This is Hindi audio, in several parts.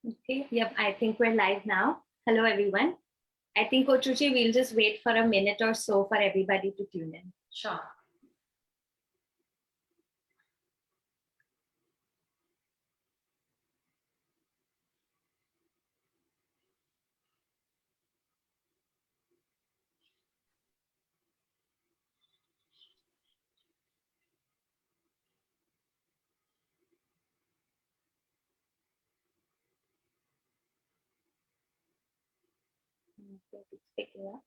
Okay, yep, I think we're live now. Hello, everyone. I think, Coach Ruchi, we'll just wait for a minute or so for everybody to tune in. Sure. It's picking up.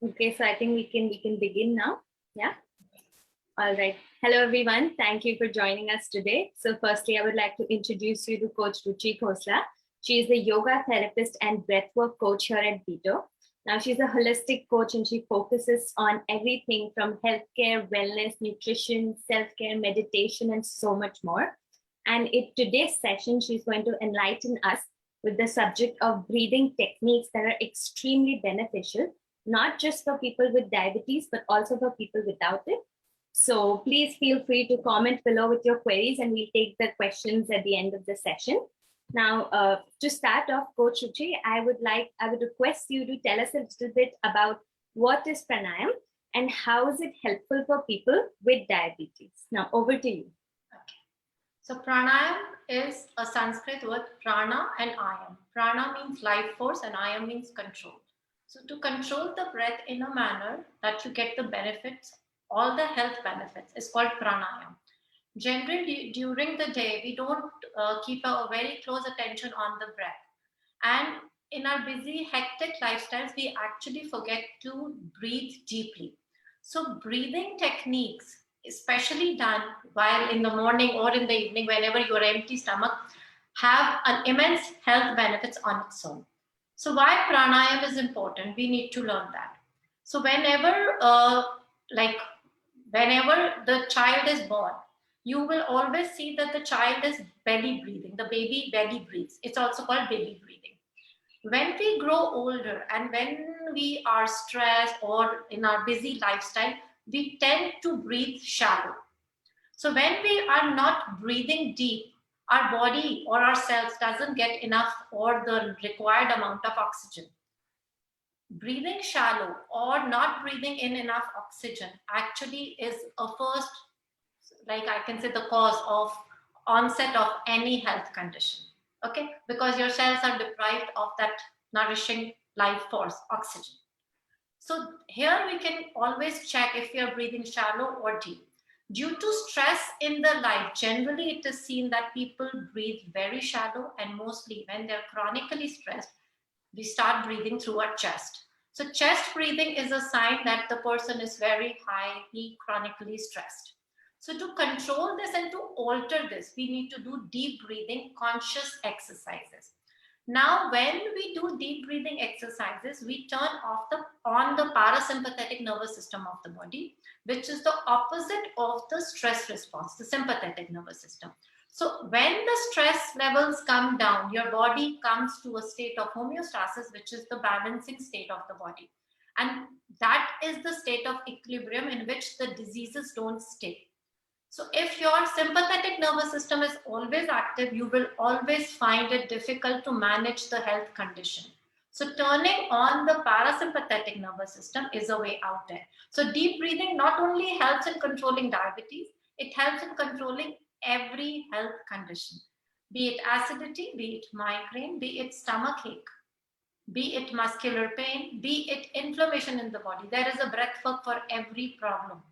Okay, so I think we can begin now. Yeah. All right. Hello, everyone. Thank you for joining us today. So firstly, I would like to introduce you to Coach Ruchi Khosla. She is the yoga therapist and breathwork coach here at Vito. Now, she's a holistic coach and she focuses on everything from healthcare, wellness, nutrition, self-care, meditation, and so much more. And in today's session, she's going to enlighten us with the subject of breathing techniques that are extremely beneficial, not just for people with diabetes, but also for people without it. So please feel free to comment below with your queries and we'll take the questions at the end of the session. Now, to start off, Coach Ruchi, I would request you to tell us a little bit about what is pranayam and how is it helpful for people with diabetes. Now, over to you. Okay. So pranayam is a Sanskrit word, prana and ayam. Prana means life force and ayam means control. So to control the breath in a manner that you get the benefits, all the health benefits, is called pranayam. Generally, during the day, we don't keep a very close attention on the breath. And in our busy, hectic lifestyles, we actually forget to breathe deeply. So breathing techniques, especially done while in the morning or in the evening, whenever you are empty stomach, have an immense health benefits on its own. So why pranayam is important? We need to learn that. So whenever the child is born, you will always see that the child is belly breathing. The baby belly breathes. It's also called baby breathing. When we grow older and when we are stressed or in our busy lifestyle, we tend to breathe shallow. So when we are not breathing deep, our body or our cells doesn't get enough or the required amount of oxygen. Breathing shallow or not breathing in enough oxygen actually is a first, like I can say, the cause of onset of any health condition. Okay, because your cells are deprived of that nourishing life force, oxygen. So here we can always check if we are breathing shallow or deep. Due to stress in the life, generally it is seen that people breathe very shallow, and mostly when they're chronically stressed, we start breathing through our chest. So chest breathing is a sign that the person is very highly chronically stressed. So to control this and to alter this, we need to do deep breathing, conscious exercises. Now, when we do deep breathing exercises, we turn on the parasympathetic nervous system of the body, which is the opposite of the stress response, the sympathetic nervous system. So when the stress levels come down, your body comes to a state of homeostasis, which is the balancing state of the body. And that is the state of equilibrium in which the diseases don't stay. So if your sympathetic nervous system is always active, you will always find it difficult to manage the health condition. So turning on the parasympathetic nervous system is a way out there. So deep breathing not only helps in controlling diabetes, it helps in controlling every health condition, be it acidity, be it migraine, be it stomach ache, be it muscular pain, be it inflammation in the body. There is a breath work for every problem,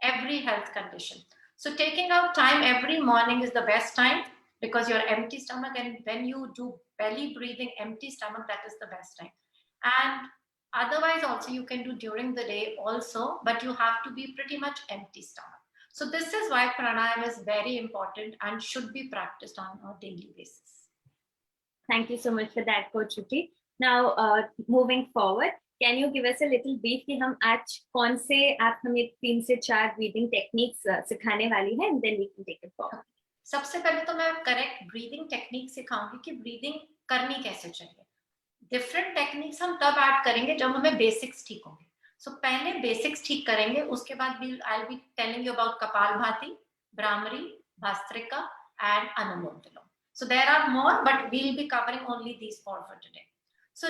every health condition. So taking out time every morning is the best time because you're empty stomach, and when you do belly breathing, empty stomach, that is the best time. And otherwise also you can do during the day also, but you have to be pretty much empty stomach. So this is why pranayama is very important and should be practiced on a daily basis. Thank you so much for that, Coach Ruchi. Now, moving forward, can you give us a little brief कि हम आज कौन से आप हमें 3 से 4 breathing techniques सिखाने वाली हैं, and then we can take it forward. सबसे पहले तो मैं करेक्ट ब्रीदिंग टेक्निक सिखाऊंगी कि ब्रीदिंग करनी कैसे चाहिए. डिफरेंट टेक्निक्स हम तब ऐड करेंगे जब हमें बेसिक्स ठीक होंगे. सो पहले बेसिक्स ठीक करेंगे, उसके बाद I will be telling you about kapalbhati, bhramari, bhastrika and anulom vilom. So there are more, but we'll be covering only these four for today. So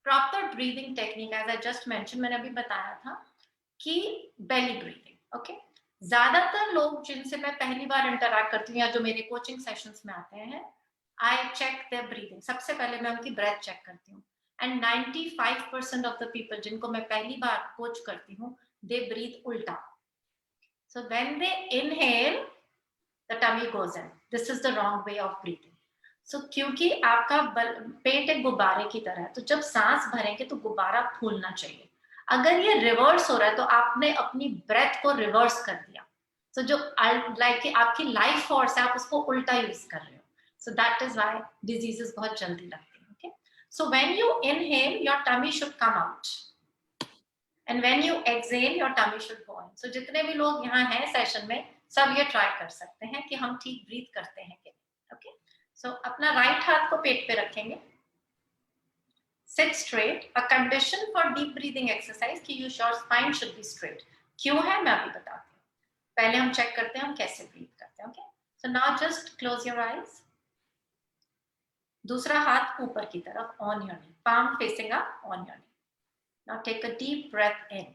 proper breathing technique, as I just mentioned, मैंने अभी बताया था कि belly breathing. Okay. ज्यादातर लोग जिनसे मैं पहली बार इंटरैक्ट करती हूँ या जो मेरे कोचिंग सेशंस में आते हैं, I check their breathing. सबसे पहले मैं उनकी ब्रेथ चेक करती हूँ. And 95% of the people जिनको मैं पहली बार कोच करती हूँ, they breathe उल्टा. So when they inhale, the tummy goes in. This is the wrong way of breathing. So क्योंकि आपका पेट एक गुब्बारे की तरह है, तो जब सांस भरेंगे तो गुब्बारा फूलना चाहिए. अगर ये रिवर्स हो रहा है तो आपने अपनी ब्रेथ को रिवर्स कर दिया. So जो लाइक आपकी लाइफ फोर्स है, आप उसको उल्टा यूज कर रहे हो. So that is why diseases बहुत जल्दी लगती हैं. Okay. So when you inhale, your tummy should come out. And when you exhale, your tummy should go in. So जितने भी लोग यहाँ हैं सेशन में, सब ये ट्राई कर सकते हैं कि हम ठीक ब्रीथ करते हैं कि नहीं. ओके. सो अपना राइट हाथ को पेट पे रखेंगे. Sit straight. A condition for deep breathing exercise कि your spine should be straight. क्यों है मैं अभी बताती हूँ. पहले हम चेक करते हैं हम कैसे ब्रीथ करते हैं. Okay. So now just close your eyes. दूसरा हाथ ऊपर की तरफ on your knee. Palm facing up on your knee. Now take a deep breath in.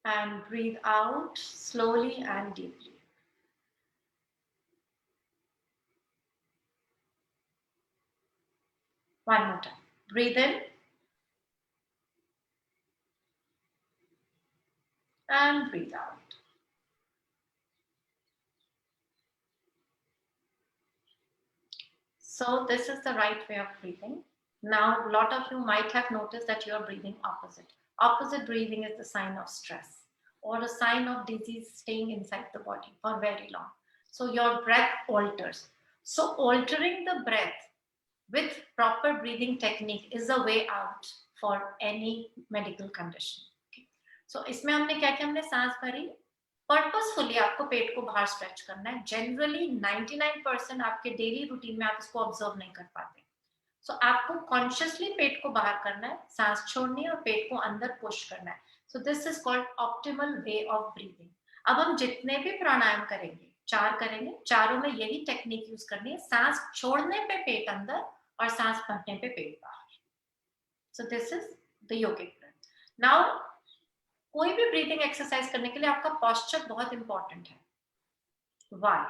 And breathe out slowly and deeply. One more time. Breathe in. And breathe out. So this is the right way of breathing. Now, a lot of you might have noticed that you are breathing opposite. Opposite breathing is the sign of stress or a sign of disease staying inside the body for very long. So your breath alters. So altering the breath with proper breathing technique is a way out for any medical condition. Okay. So इसमें हमने क्या किया, हमने सांस भरी. पर्पसफुली आपको पेट को बाहर स्ट्रेच करना है. जनरली 99% आपके डेली रूटीन में आप इसको ऑब्जर्व नहीं कर पाते. सो आपको कॉन्शियसली पेट को बाहर करना है, सांस छोड़नी है और पेट को अंदर पुश करना है. सो this is called optimal way of breathing. अब हम जितने भी प्राणायाम करेंगे, 4 करेंगे, चारों में यही टेक्निक यूज करनी है. सांस छोड़ने पे पेट अंदर और सांस भरने पे पेट बाहर. So this is the yogic breath. Now कोई भी ब्रीथिंग एक्सरसाइज करने के लिए आपका पोस्चर बहुत इंपॉर्टेंट है. व्हाई?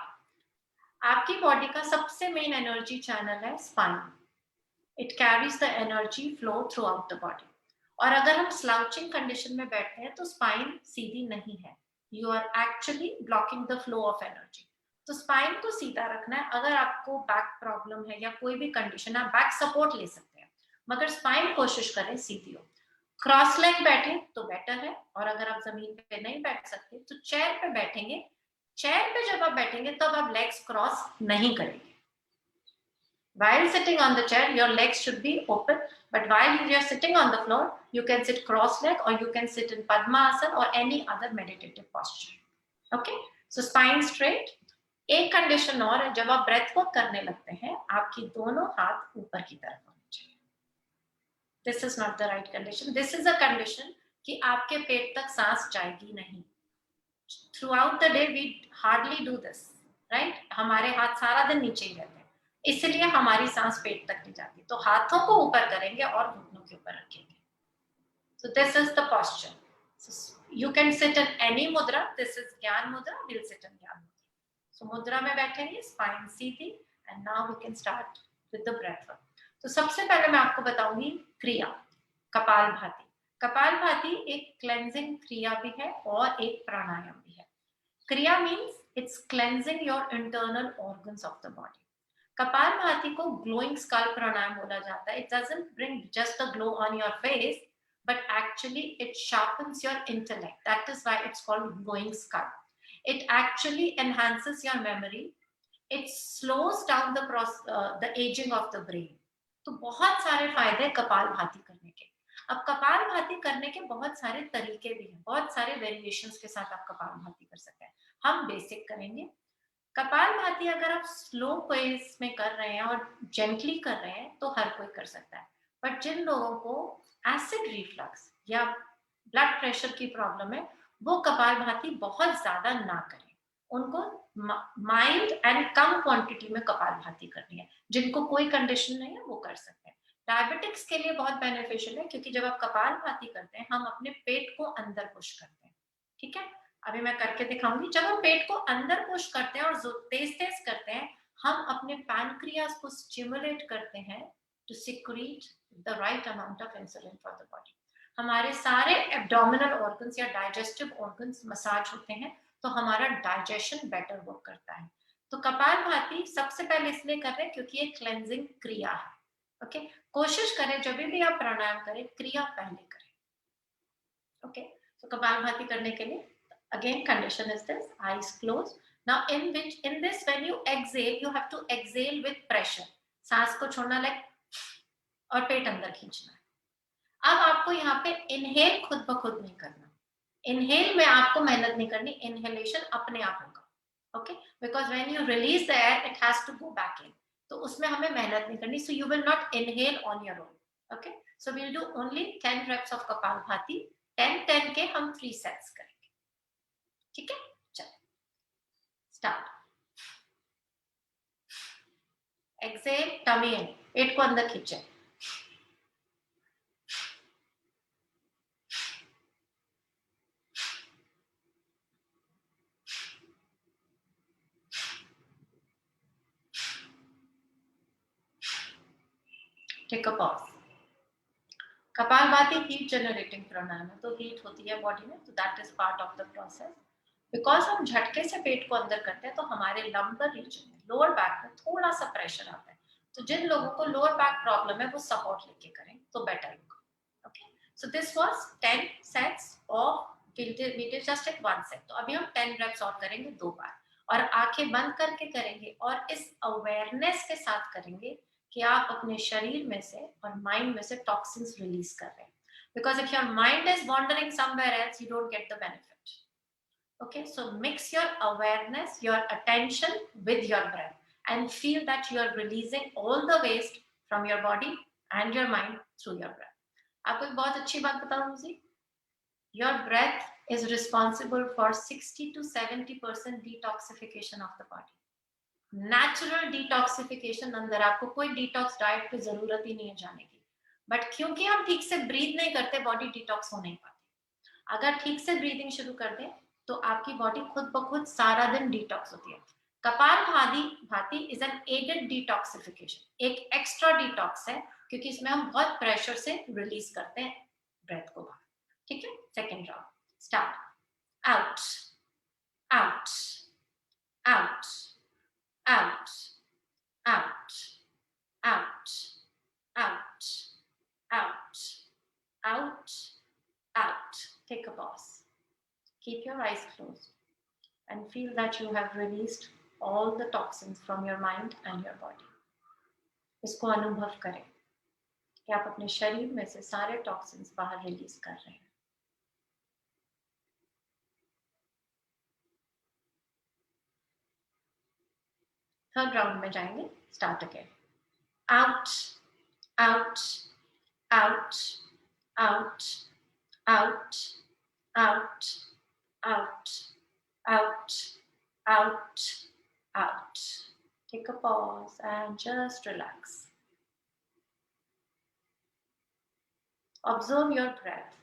आपकी बॉडी का सबसे मेन एनर्जी चैनल है spine. It carries the energy flow through out the body. और अगर हम स्लाउचिंग कंडीशन में बैठते हैं तो स्पाइन सीधी नहीं है. You are actually blocking the flow of energy. तो स्पाइन को सीधा रखना है. अगर आपको बैक प्रॉब्लम है या कोई भी कंडीशन, आप बैक सपोर्ट ले सकते हैं, मगर स्पाइन कोशिश करें सीधी हो. क्रॉस लेग बैठे तो बेटर है. और अगर आप जमीन पे नहीं बैठ सकते तो चेयर पे बैठेंगे. चेयर पे जब आप बैठेंगे तब आप लेग्स क्रॉस नहीं करेंगे. While sitting on the chair, your legs should be open, but while you are sitting on the floor, you can sit cross-legged or you can sit in Padmasana or any other meditative posture. Okay? So spine straight. एक कंडीशन और है, जब आप ब्रेथ वर्क करने लगते हैं, आपकी दोनों हाथ ऊपर की तरफ होने चाहिए. This is not the right condition. This is a condition कि आपके पेट तक सांस जाएगी नहीं. Throughout the day, we hardly do this, right? हमारे हाथ सारा दिन नीचे ही रहते हैं, इसलिए हमारी सांस पेट तक नहीं जाती. तो हाथों को ऊपर करेंगे और घुटनों के ऊपर रखेंगे. So this is the posture. So you can sit in any mudra. This is Gyan Mudra. We'll sit in Gyan Mudra. So mudra में बैठेंगे, spine Sidhi, and now we can start with the breath work. तो सबसे पहले मैं आपको बताऊंगी क्रिया, कपालभाति. कपालभाति एक क्लेंजिंग क्रिया भी है और एक प्राणायाम भी है. क्रिया means it's cleansing your internal organs of the body. Kapalbhati को ग्लोइंग स्कल प्राणायाम बोला जाता है. It doesn't bring just a glow on your face, but actually it sharpens your intellect. That is why it's called glowing skull. It actually enhances your memory. It slows down the aging of the brain. तो बहुत सारे फायदे कपालभाति करने के. अब कपालभाति करने के बहुत सारे तरीके भी हैं, बहुत सारे वेरिएशंस के साथ आप कपालभाति कर सकते हैं. हम बेसिक करेंगे. कपालभाति अगर आप स्लो पेस में कर रहे हैं और जेंटली कर रहे हैं तो हर कोई कर सकता है, बट जिन लोगों को एसिड रिफ्लक्स या ब्लड प्रेशर की प्रॉब्लम है वो कपालभाति बहुत ज्यादा ना करें, उनको माइल्ड एंड कम क्वांटिटी में कपालभाति करनी है। जिनको कोई कंडीशन नहीं है वो कर सकते हैं। डायबिटिक्स के लिए बहुत बेनिफिशियल है, क्योंकि जब आप कपालभाति करते हैं हम अपने पेट को अंदर पुश करते हैं। ठीक है, अभी मैं करके दिखाऊंगी। जब हम पेट को अंदर पुश करते हैं और तेज तेज करते हैं, हम अपने पैनक्रियास को स्टिमुलेट करते हैं to secrete the right amount of insulin for the body. हमारे सारे एब्डोमिनल ऑर्गन्स या डाइजेस्टिव ऑर्गन्स मसाज होते हैं, तो हमारा डाइजेशन बेटर वर्क करता है। तो कपालभाति सबसे पहले इसलिए कर रहे हैं क्योंकि ये क्लेंजिंग क्रिया है। ओके, कोशिश करें जब भी आप प्राणायाम करें क्रिया पहले करें। ओके, तो कपालभाति करने के लिए again condition is this, eyes closed. Now in this when you exhale you have to exhale with pressure, सांस को छोड़ना like और पेट अंदर खींचना है। अब आपको यहाँ पे इनहेल खुद ब खुद नहीं करना, इनहेल में आपको मेहनत नहीं करनी, इनहेलेशन अपने आप होगा। Okay, because when you release the air it has to go back in, तो उसमें हमें मेहनत नहीं करनी। So you will not inhale on your own. Okay, so we will do only 10 reps of kapalbhati, 10 के हम 3 सेट्स करेंगे। ठीक है, चलो स्टार्ट। एक्सेल, टमी इन, पेट को अंदर खींचे। Take a pause. Kapalbhati heat generating pranayama है, तो हीट होती है बॉडी में, तो that is part of the process. Because हम झटके से पेट को अंदर करते हैं तो हमारे लंबर रीजन में, लोअर बैक में थोड़ा सा प्रेशर आता है। तो जिन लोगों को लोअर बैक प्रॉब्लम है वो सपोर्ट लेके करें तो बेटर होगा। Okay, so this was 10 sets of we did just take 1 set। तो अभी हम 10 reps और करेंगे 2 बार, और आंखें बंद करके करेंगे और इस अवेयरनेस के साथ करेंगे कि आप अपने शरीर में से और माइंड में से टॉक्सिन्स रिलीज कर रहे हैं। Because if your mind is wandering somewhere else you don't get the benefit. Okay, so mix your awareness, your attention with your breath and feel that you are releasing all the waste from your body and your mind through your breath. आपको एक बहुत अच्छी बात बताऊं जी, your breath is responsible for 60 to 70% detoxification of the body. Natural detoxification अंदर, आपको कोई detox diet की जरूरत ही नहीं है जाने की, बट क्योंकि हम ठीक से ब्रीथ नहीं करते बॉडी डिटॉक्स हो नहीं पाती। अगर ठीक से ब्रीदिंग शुरू कर दें तो आपकी बॉडी खुद ब खुद सारा दिन डिटॉक्स होती है। Kapalbhati is an added detoxification, एक एक्स्ट्रा डिटॉक्स है, क्योंकि इसमें हम बहुत प्रेशर से रिलीज करते हैं ब्रेथ को बाहर। ठीक है, second round start. Out out out out out out out out out out. Take a pause. Keep your eyes closed and feel that you have released all the toxins from your mind and your body. इसको अनुभव करें कि आप अपने शरीर में से सारे टॉक्सिन्स बाहर रिलीज कर रहे हैं। थर्ड राउंड में जाएंगे, start again. Out out out out out out out, out, out, out. Take a pause and just relax. Observe your breath.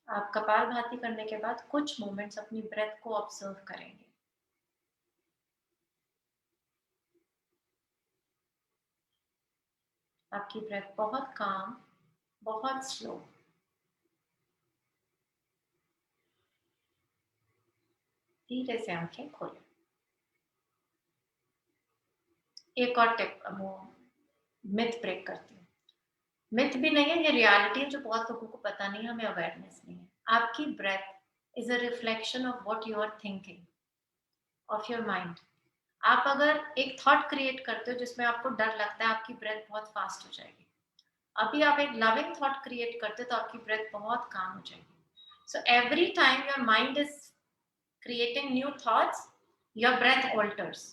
आप कपालभाति करने के बाद कुछ मोमेंट्स अपनी ब्रेथ को ऑब्जर्व करेंगे। आपकी ब्रेथ बहुत काम, बहुत स्लो। धीरे से आंखें खोलें। एक और टिप, मिथ ब्रेक करती हूँ। मिथ भी नहीं है, ये रियलिटी है जो बहुत लोगों को पता नहीं है, हमें अवेयरनेस नहीं है। आपकी breath is a reflection of what you are thinking, of your mind. आप अगर एक थॉट क्रिएट करते हो जिसमें आपको डर लगता है, आपकी ब्रेथ बहुत फास्ट हो जाएगी। अभी आप एक लविंग थॉट क्रिएट करते हो तो आपकी ब्रेथ बहुत काम हो जाएगी। So every time your mind is creating new thoughts, your breath alters.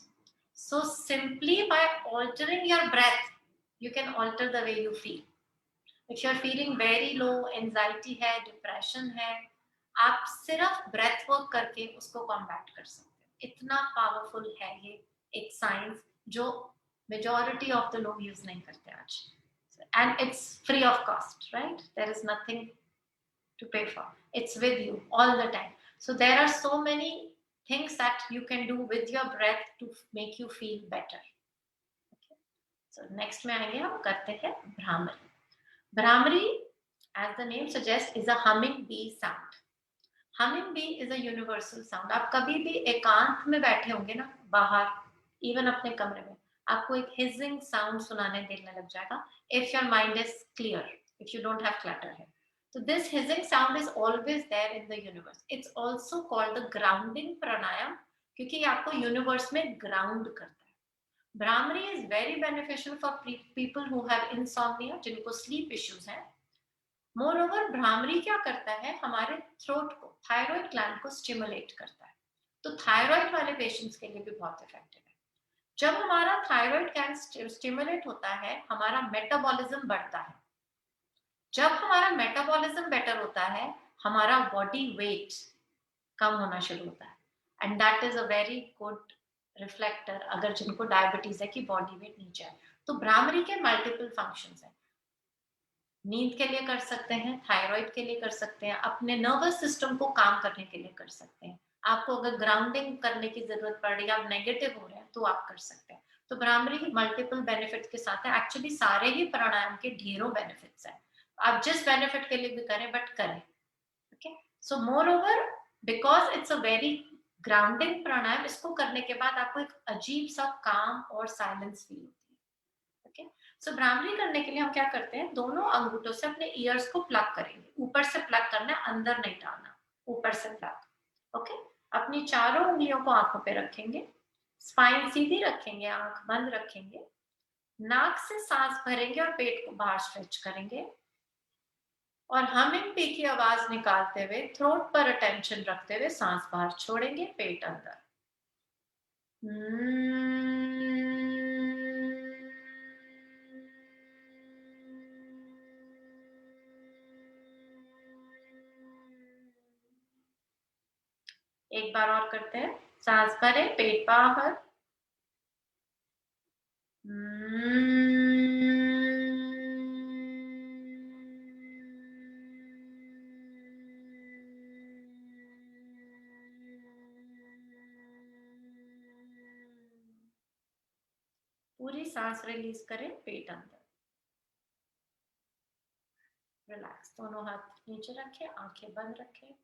So simply by altering your breath, you can alter the way you feel. If you're feeling very low, anxiety है, डिप्रेशन है, आप सिर्फ ब्रेथ वर्क करके उसको कॉम्बैट कर सकते हैं. इतना पावरफुल है ये एक साइंस जो मेजॉरिटी ऑफ द लोग यूज नहीं करते आज. And it's free of cost, right? There is nothing to pay for. It's with you all the time. So there are so many things that you can do with your breath to make you feel better. Okay. So next में आएंगे हम करते हैं bhramari. Bhramari, as the name suggests, is a humming bee sound. Humming bee is a universal sound. आप कभी भी एकांत में बैठे होंगे ना, बाहर, even अपने कमरे में, आपको एक hissing sound सुनाने देने लग जाएगा. If your mind is clear, if you don't have clutter here. So this hissing sound is always there in the universe. It's also called the grounding pranayam क्योंकि आपको universe में ground करता है. Brahmari is very beneficial for people who have insomnia, जिनको sleep issues हैं. Moreover, Brahmari क्या करता है, हमारे throat को, thyroid gland को stimulate करता है. तो thyroid वाले patients के लिए भी बहुत effective है. जब हमारा thyroid gland stimulate होता है, हमारा metabolism बढ़ता है. जब हमारा मेटाबॉलिज्म बेटर होता है, हमारा बॉडी वेट कम होना शुरू होता है. And that is a very good reflector अगर जिनको डायबिटीज है कि बॉडी वेट नीचे आए. तो भ्रामरी के मल्टीपल फंक्शंस हैं. नींद के लिए कर सकते हैं, थायराइड के लिए कर सकते हैं, अपने नर्वस सिस्टम को काम करने के लिए कर सकते हैं. आपको अगर ग्राउंडिंग करने की जरूरत पड़ रही है, आप नेगेटिव हो रहे हैं, तो आप कर सकते हैं. तो भ्रामरी मल्टीपल बेनिफिट्स के साथ है. एक्चुअली सारे ही प्राणायाम के ढेरों बेनिफिट्स हैं. आप जिस बेनिफिट के लिए भी करें, बट करें. Okay. So moreover, because it's a very grounding pranayama, इसको करने के बाद आपको एक अजीब सा काम और साइलेंस फील होती है. ओके. सो भ्रामरी करने के लिए हम क्या करते हैं, दोनों अंगूठों से अपने ईयर्स को प्लग करेंगे. ऊपर से प्लग करना है, अंदर नहीं डालना, ऊपर से प्लग. ओके. अपनी चारों उंगलियों को आंखों पे रखेंगे, स्पाइन सीधी रखेंगे, आंख बंद रखेंगे, नाक से सांस भरेंगे और पेट को बाहर स्ट्रेच करेंगे और हमिंग बी की आवाज निकालते हुए थ्रोट पर अटेंशन रखते हुए सांस बाहर छोड़ेंगे, पेट अंदर. एक बार और करते हैं. सांस भरें, पेट बाहर. पूरी सांस रिलीज करें, पेट अंदर. रिलैक्स. दोनों हाथ नीचे रखें, आंखें बंद रखें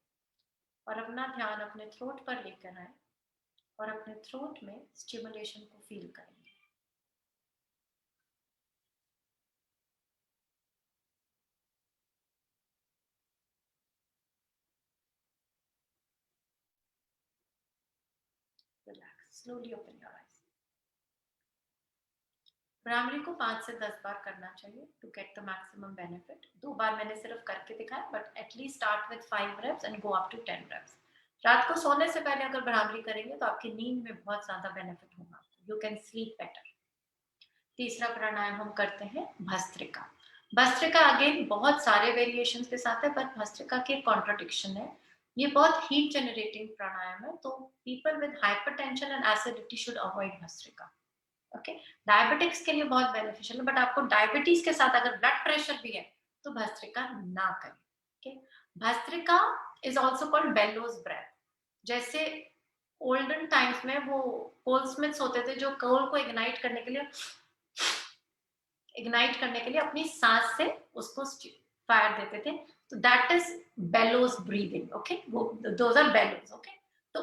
और अपना ध्यान अपने थ्रोट पर लेकर आए और अपने थ्रोट में स्टिमुलेशन को फील करेंगे. Relax. Slowly open your eyes. Bhramari को 5 से 10 बार करना चाहिए to get the maximum benefit. 2 बार मैंने सिर्फ करके दिखाया, but at least start with 5 reps and go up to 10 reps. रात को सोने से पहले अगर भ्रामरी करेंगे तो आपकी नींद में बहुत ज्यादा बेनिफिट होगा. You can sleep better. तीसरा प्राणायाम हम करते हैं भस्त्रिका. भस्त्रिका अगेन बहुत सारे वेरिएशंस के साथ है, बट भस्त्रिका की कॉन्ट्रडिक्शन है. ये बहुत हीट जनरेटिंग प्राणायाम है, तो people with hypertension and acidity should avoid Bhastrika. Okay. Diabetics के लिए बहुत बेनिफिशियल है, बट आपको डायबिटीज के साथ अगर ब्लड प्रेशर भी है तो भस्त्रिका ना करें. Okay. Bhastrika is also called bellows breath. जैसे ओल्डन टाइम्स में वो कोल्समिथ्स होते थे जो कोल को इग्नाइट करने के लिए अपनी सांस से उसको फायर देते थे. तो that is bellows breathing. Okay. वो दोज आर बेलोज. ओके. तो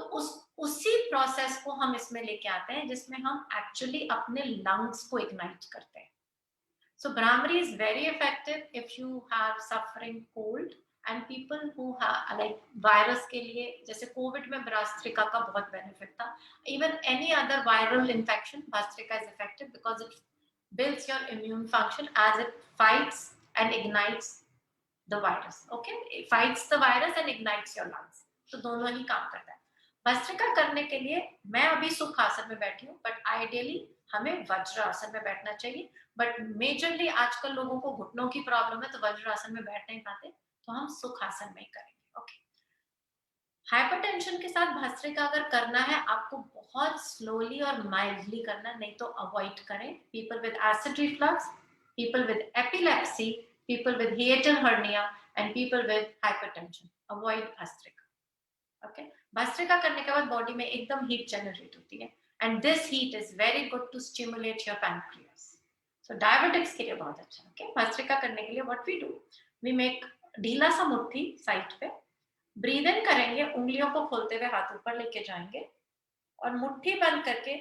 उसी प्रोसेस को हम इसमें लेके आते हैं जिसमें हम एक्चुअली अपने लंग्स को इग्नाइट करते हैं. So Bhramari is very effective if you have suffering cold and people who like virus के लिए, जैसे कोविड में भस्त्रिका का बहुत बेनिफिट था. Even any other viral infection, bhastrika is effective because it builds your immune function as it fights and ignites the virus. Okay. It fights the virus and ignites your lungs. तो दोनों ही काम करता है. भस्त्रिका करने के लिए मैं अभी सुख आसन में बैठी हूँ, बट आइडियली हमें वज्र आसन में बैठना चाहिए। बट मेजरली आजकल लोगों को घुटनों की प्रॉब्लम है, तो वज्र आसन में बैठ नहीं पाते, तो हम सुख आसन में ही करेंगे। ओके। हाइपरटेंशन के साथ भस्त्रिका अगर करना है, आपको बहुत स्लोली और माइल्डली करना, नहीं तो अवॉइड करें। People with acid reflux, people with epilepsy, people with hiatal hernia and people with hypertension, avoid Bhastrika. Okay. Bhastrika करने के बाद बॉडी में एकदम हीट जनरेट होती है, and this heat is very good to stimulate your pancreas. So diabetics के लिए बहुत अच्छा। ओके। भस्त्रिका करने के लिए what we do, we make ढीला सा मुट्ठी साइड पे, ब्रीद इन करेंगे, उंगलियों को खोलते हुए हाथ ऊपर लेके जाएंगे और मुट्ठी बंद करके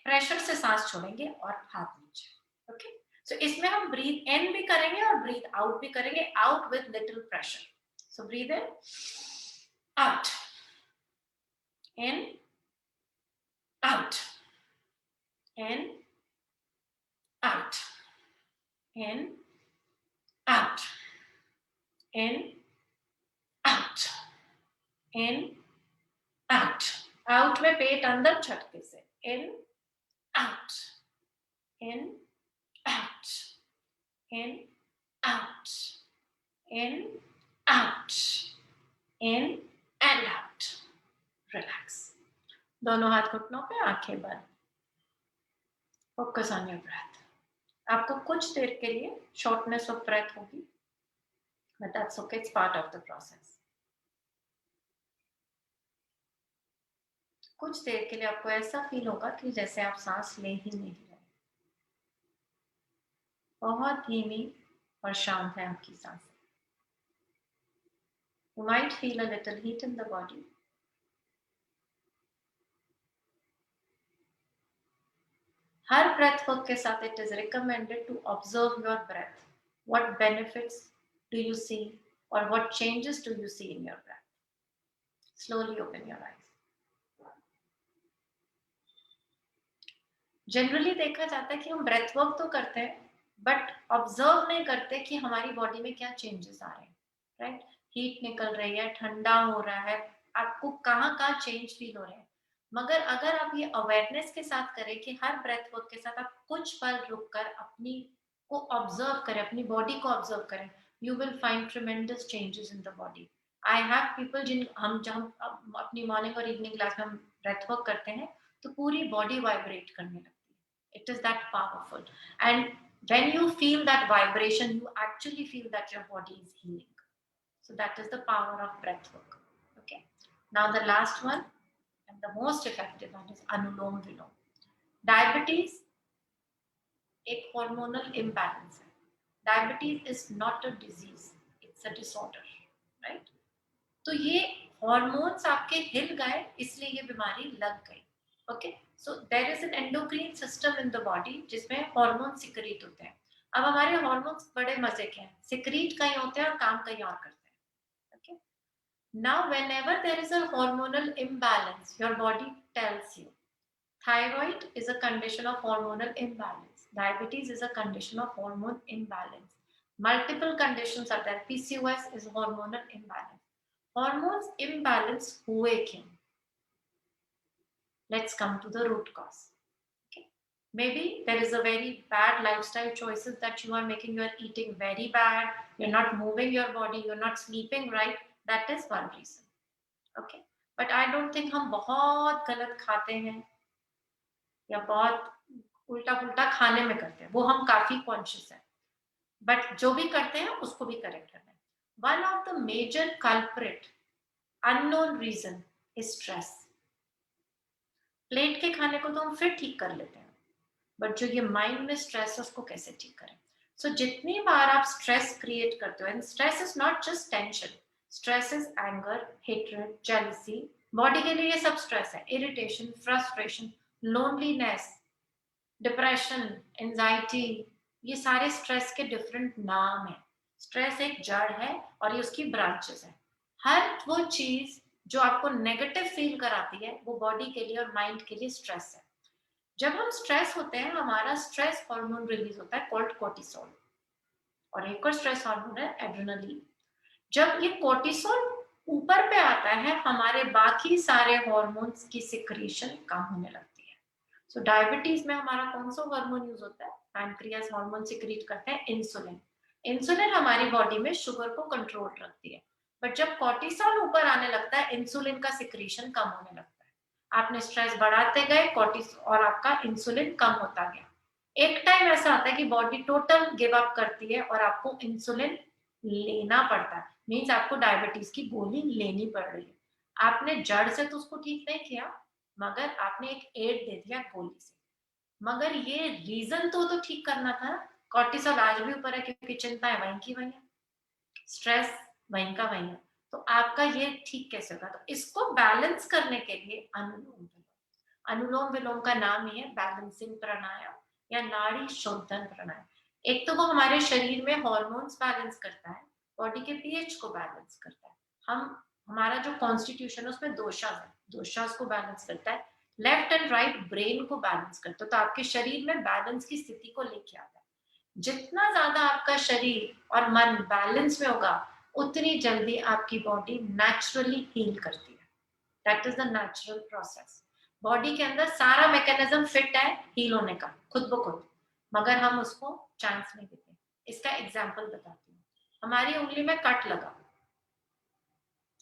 प्रेशर से सांस छोड़ेंगे और हाथ नीचे। ओके। सो इसमें हम ब्रीथ इन भी करेंगे और ब्रीथ आउट भी करेंगे, out with little pressure. So breathe in, out, in, out, in, out, in, out, in, out, in, out. Out में पेट अंदर झटके से, in, out, in, out, in, out, in, out, in and out. Relax. दोनों हाथ घुटनों पे, आंखें बंद। Focus on your breath. आपको कुछ देर के लिए shortness of breath होगी, but that's okay. It's part of the process. कुछ देर के लिए आपको ऐसा फील होगा कि जैसे आप सांस ले ही नहीं रहे, बहुत धीमी और शांत है आपकी सांसें। You might feel a little heat in the body. Her breath work के साथ it is recommended to observe your breath. What benefits do you see or what changes do you see in your breath? Slowly open your eyes. Generally देखा जाता है कि हम ब्रेथ वर्क तो करते हैं, बट ऑब्जर्व नहीं करते कि हमारी बॉडी में क्या चेंजेस आ रहे हैं। राइट? हीट निकल रही है, ठंडा हो रहा है, आपको कहाँ कहाँ चेंज फील हो रहे हैं। मगर अगर आप ये अवेयरनेस के साथ करें कि हर ब्रेथ वर्क के साथ आप कुछ पल रुक कर अपनी को ऑब्जर्व करें, अपनी बॉडी को ऑब्जर्व करें, you will find ट्रेमेंडस changes in the body. I have people जब अपनी मॉर्निंग और इवनिंग क्लास में हम ब्रेथ वर्क करते हैं, तो पूरी बॉडी वाइब्रेट करने लगती है। It is that powerful, and when you feel that vibration, you actually feel that your body is healing. So that is the power of breath work. Okay. Now the last one and the most effective one is Anulom Vilom. Diabetes एक hormonal imbalance है. Diabetes is not a disease, it's a disorder, right? तो ये hormones आपके हिल गए, इसलिए ये बीमारी लग गई. Okay, so there is an endocrine system in the body जिसमें hormones secrete होते हैं. अब हमारे hormones बड़े मजे के हैं, secrete कहीं होते हैं और काम कहीं और करते हैं. Okay, now whenever there is a hormonal imbalance, your body tells you. Thyroid is a condition of hormonal imbalance. Diabetes is a condition of hormone imbalance. Multiple conditions are there. PCOS is hormonal imbalance. Hormones imbalance हुए क्यों? Let's come to the root cause. Okay. Maybe there is a very bad lifestyle choices that you are making. You are eating very bad. You're not moving your body. You're not sleeping right. That is one reason. Okay. But I don't think हम बहुत गलत खाते हैं या बहुत उल्टा पुल्टा खाने में करते हैं. वो हम काफी कॉन्शियस हैं. बट जो भी करते हैं उसको भी करेक्ट करना है. One of the major culprit, unknown reason is stress. Plate के खाने को तो हम फिर ठीक कर लेते हैं, बट जो ये माइंड में स्ट्रेस है उसको कैसे ठीक करें? सो जितनी बार आप स्ट्रेस क्रिएट करते हो, and stress is not just tension, stress is anger, hatred, jealousy. Body के लिए ये सब स्ट्रेस है. Irritation, frustration, loneliness, depression, anxiety, ये सारे स्ट्रेस के डिफरेंट नाम है. स्ट्रेस एक जड़ है और ये उसकी ब्रांचेस है. हर वो चीज जो आपको नेगेटिव फील कराती है, वो बॉडी के लिए और माइंड के लिए स्ट्रेस है. जब हम स्ट्रेस होते हैं, हमारा स्ट्रेस हार्मोन रिलीज होता है कॉल्ड कोर्टिसोल, और एक और स्ट्रेस हार्मोन है एड्रेनलिन. जब ये कोर्टिसोल ऊपर पे आता जाता है, हमारे बाकी सारे हार्मोन्स की सिक्रीशन कम होने लगती है। सो डायबिटीज में हमारा कौन सा हार्मोन यूज होता है? पैनक्रियास हार्मोन सिक्रीट करता है इंसुलिन। इंसुलिन हमारी बॉडी में शुगर को कंट्रोल रखती है, बट जब कॉर्टिसोल ऊपर आने लगता है, इंसुलिन का सिक्रीशन कम होने लगता है। आपने स्ट्रेस बढ़ाते गए कॉर्टिसोल और आपका इंसुलिन कम होता गया। एक टाइम ऐसा आता है कि बॉडी टोटल गिव अप करती है और आपको इंसुलिन लेना पड़ता है, मीन्स आपको डायबिटीज की गोली लेनी पड़ रही है। आपने जड़ से तो उसको ठीक नहीं किया, मगर आपने एक एड दे दिया गोली से। मगर ये रीजन तो ठीक करना था। कॉर्टिसोल आज भी ऊपर है क्योंकि चिंताएं वहीं की वहीं है, स्ट्रेस वहीं का वहीं है। तो आपका ये ठीक कैसे होगा? तो इसको बैलेंस करने के लिए अनुलोम विलोम, अनुलोम विलोम का ही है बैलेंसिंग प्राणायाम या नाड़ी शोधन प्राणायाम। एक तो वो हमारे शरीर में हॉर्मोन्स बैलेंस करता है, बॉडी के पीएच को बैलेंस करता है। हमारा जो कॉन्स्टिट्यूशन है उसमें दोषास है, दोषास को बैलेंस करता है। लेफ्ट एंड राइट ब्रेन को बैलेंस करता है, तो आपके शरीर में बैलेंस की स्थिति को लेके आता है। जितना ज्यादा आपका शरीर और मन बैलेंस में होगा, उतनी जल्दी आपकी बॉडी नेचुरली हील करती है। That is the natural process. Body के अंदर सारा मैकेनिज्म फिट है हील होने का खुद ब खुद, मगर हम उसको चांस नहीं देते। इसका एग्जाम्पल बताती हूँ। हमारी उंगली में कट लगा,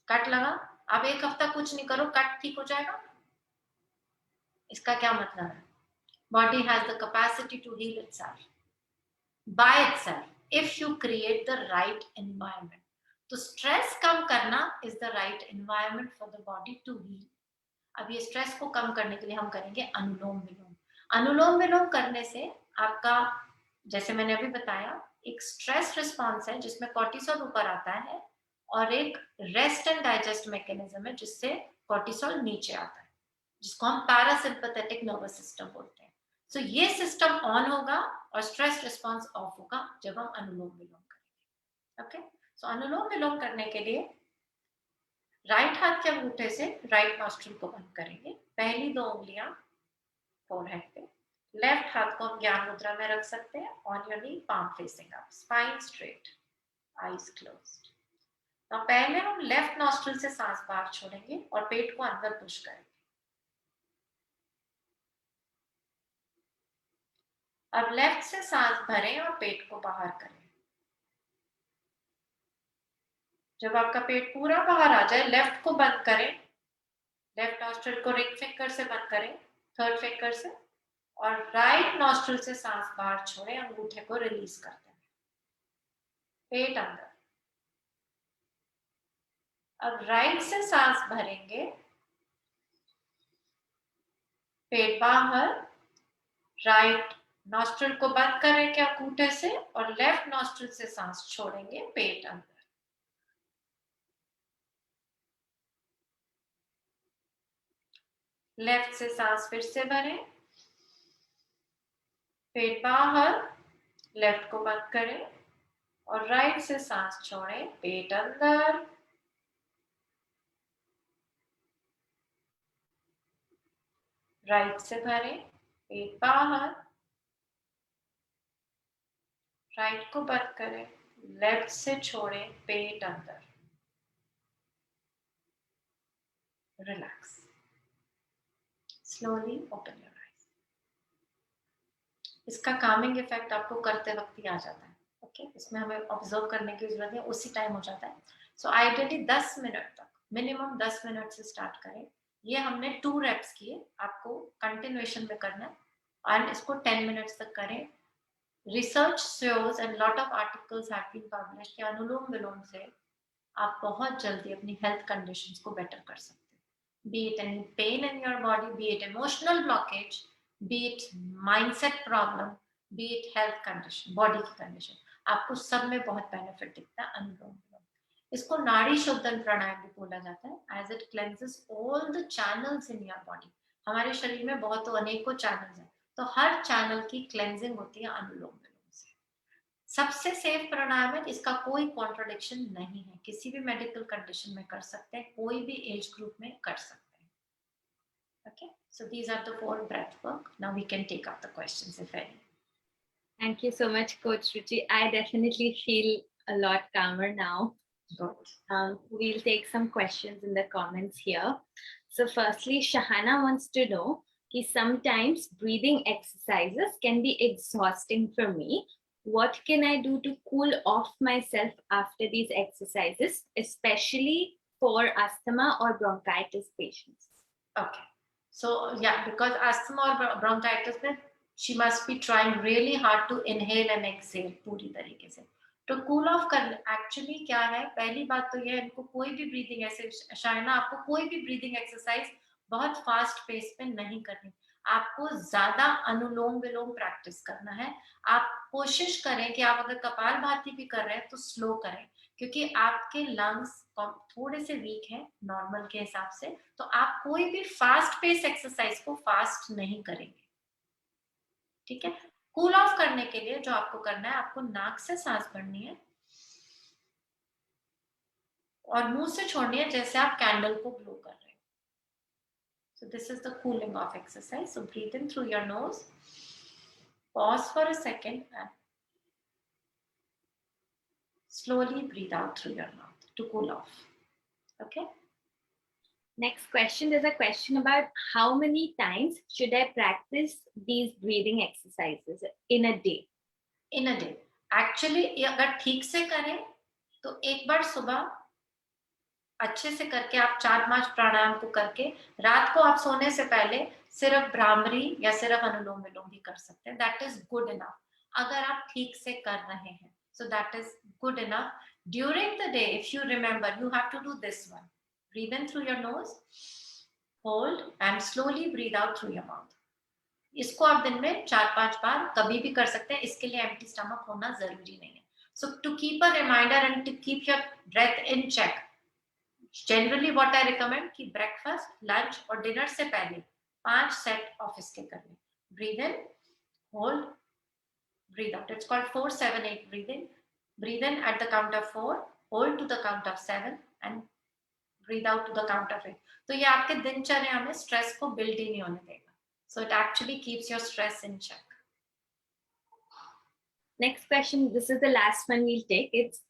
कट लगा, अब एक हफ्ता कुछ नहीं करो, कट ठीक हो जाएगा? इसका क्या मतलब है? Body has the capacity to heal itself by itself if you create the right environment. तो स्ट्रेस कम करना is the right environment for the body to heal. अब ये स्ट्रेस को कम करने के लिए हम करेंगे अनुलोम विलोम। अनुलोम विलोम करने से आपका, जैसे मैंने अभी बताया, एक स्ट्रेस रिस्पॉन्स है जिसमें कॉर्टिसोल ऊपर आता है, और एक रेस्ट एंड डाइजेस्ट मैकेनिज्म है जिससे कॉर्टिसोल नीचे आता है, जिसको हम पैरासिम्पैथेटिक नर्वस सिस्टम बोलते हैं। सो ये सिस्टम ऑन होगा और स्ट्रेस रिस्पॉन्स ऑफ होगा जब हम अनुलोम विलोम करेंगे। ओके, सो अनुलोम विलोम करने के लिए राइट हाथ के अंगूठे से राइट नॉस्ट्रिल को बंद करेंगे, पहली 2 उंगलियां फोरहेड पे। लेफ्ट हाथ को हम ज्ञान मुद्रा में रख सकते हैं, on your knee, palm facing up, spine straight, eyes closed. तो पहले हम लेफ्ट नॉस्ट्रिल से सांस बाहर छोड़ेंगे और पेट को अंदर पुश करेंगे। अब लेफ्ट से सांस भरें और पेट को बाहर करें। जब आपका पेट पूरा बाहर आ जाए, लेफ्ट को बंद करें, लेफ्ट नॉस्ट्रिल को रिंग फिंगर से बंद करें, थर्ड फिंगर से, और राइट नॉस्ट्रिल से सांस बाहर छोड़ें, अंगूठे को रिलीज करते हैं, पेट अंदर। अब राइट से सांस भरेंगे, पेट बाहर, राइट नॉस्ट्रिल को बंद करेंगे अंगूठे से, और लेफ्ट नॉस्ट्रिल से सांस छोड़ेंगे, पेट अंदर। लेफ्ट से सांस फिर से भरें, पेट बाहर, लेफ्ट को बंद करें, और राइट से सांस छोड़ें, पेट अंदर। राइट से भरें, पेट बाहर, राइट को बंद करें, लेफ्ट से छोड़ें, पेट अंदर। Relax, slowly open your eyes. इसका कामिंग इफेक्ट आपको करते वक्त ही आ जाता है। ओके, इसमें हमें ऑब्जर्व करने की जरूरत है, उसी टाइम हो जाता है। सो आइडियली 10 मिनट तक, मिनिमम 10 मिनट से स्टार्ट करें। ये हमने 2 रेप्स किए, आपको कंटिन्यूएशन में करना है, और इसको 10 मिनट्स तक करें। Research shows and lot of articles have been published कि अनुलोम विलोम से आप बहुत जल्दी अपनी हेल्थ कंडीशंस को बेटर कर सकते हैं। B it any pain in your body, B it emotional blockage, B it mindset problem, B it health condition, body की कंडीशन, आपको सब में बहुत बेनिफिट दिखता है अनुलोम विलोम। इसको नाड़ी शोधन प्राणायाम भी बोला जाता है, as it cleanses all the channels in your body. हमारे शरीर में बहुत अनेकों चैनल्स हैं, तो हर चैनल की क्लेंजिंग होती है अनुलोम विलोम से। सबसे सेफ प्राणायाम है, इसका कोई कॉन्ट्रडिक्शन नहीं है, किसी भी मेडिकल कंडीशन में कर सकते हैं, कोई भी एज ग्रुप में कर सकते हैं। Okay, so these are the 4 breath work. Now we can take up the questions if any. Thank you so much, Coach Ruchi. I definitely feel a lot calmer now. Good. We'll take some questions in the comments here. So firstly, Shahana wants to know that sometimes breathing exercises can be exhausting for me. What can I do to cool off myself after these exercises, especially for asthma or bronchitis patients? Okay. So yeah, because asthma or bronchitis में she must be trying really hard to inhale and exhale पूरी तरीके से. तो कूल ऑफ कर एक्चुअली क्या है, पहली बात तो ये इनको कोई भी ब्रीदिंग ऐसे शायना आपको कोई भी ब्रीदिंग एक्सरसाइज बहुत फास्ट पेस पे नहीं करनी. आपको ज्यादा अनुलोम विलोम प्रैक्टिस करना है. आप कोशिश करें कि आप अगर कपालभाति भी कर रहे हैं तो स्लो करें, क्योंकि आपके लंग्स थोड़े से वीक हैं नॉर्मल के हिसाब से. तो आप कोई भी फास्ट पेस एक्सरसाइज को फास्ट नहीं करेंगे. ठीक है. कूल ऑफ करने के लिए जो आपको करना है, आपको नाक से सांस भरनी है और मुंह से छोड़नी है, जैसे आप कैंडल को ब्लो कर रहे हैं. So this is the cooling off exercise. So breathe in through your nose, pause for a second and slowly breathe out through your mouth to cool off. Okay. Next question, there's a question about how many times should I practice these breathing exercises in a day? In a day. Actually, अगर ठीक से करें तो एक बार सुबह अच्छे से करके आप 4-5 प्राणायाम को करके रात को आप सोने से पहले सिर्फ भ्रामरी या सिर्फ अनुलोम विलोम भी कर सकते हैं. दैट इज गुड इनफ अगर आप ठीक से कर रहे हैं. So that is good enough. During the day if you remember, you have to do this one. Breathe in through your nose, hold and slowly breathe out through your mouth. इसको आप दिन में 4-5 बार कभी भी कर सकते हैं. इसके लिए एम्प्टी स्टमक होना जरूरी नहीं है. So to keep a reminder and to keep your breath in check, generally what I recommend कि ब्रेकफास्ट, लंच और डिनर से पहले 5 सेट ऑफिस के कर लें. Breathe in, hold, breathe out. It's called 4-7-8 breathing. Breathe in at the count of 4, hold to the count of 7 and breathe out to the count of 8. तो ये आपके दिनचर्या में स्ट्रेस को बिल्ड ही नहीं होने देगा. So it actually keeps your stress in check. Next question, this is the last one we'll take. It's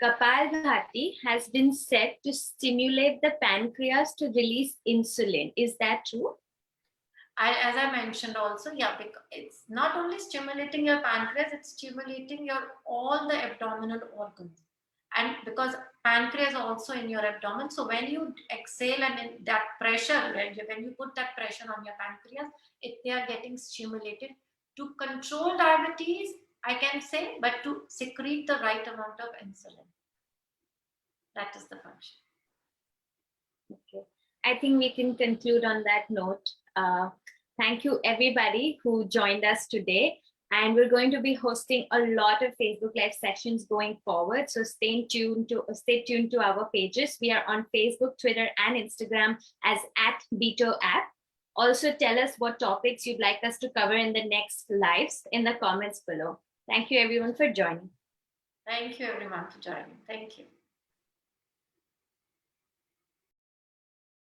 Kapalbhati has been said to stimulate the pancreas to release insulin. Is that true? As I mentioned also, yeah, because it's not only stimulating your pancreas, it's stimulating your all the abdominal organs. And because pancreas is also in your abdomen, so when you exhale and in that pressure, when you put that pressure on your pancreas, they are getting stimulated to control diabetes, I can say, but to secrete the right amount of insulin. That is the function. Okay. I think we can conclude on that note. Thank you everybody who joined us today. And we're going to be hosting a lot of Facebook Live sessions going forward. So stay tuned to our pages. We are on Facebook, Twitter, and Instagram as @BetoApp. Also tell us what topics you'd like us to cover in the next lives in the comments below. Thank you everyone for joining. Thank you everyone for joining. Thank you.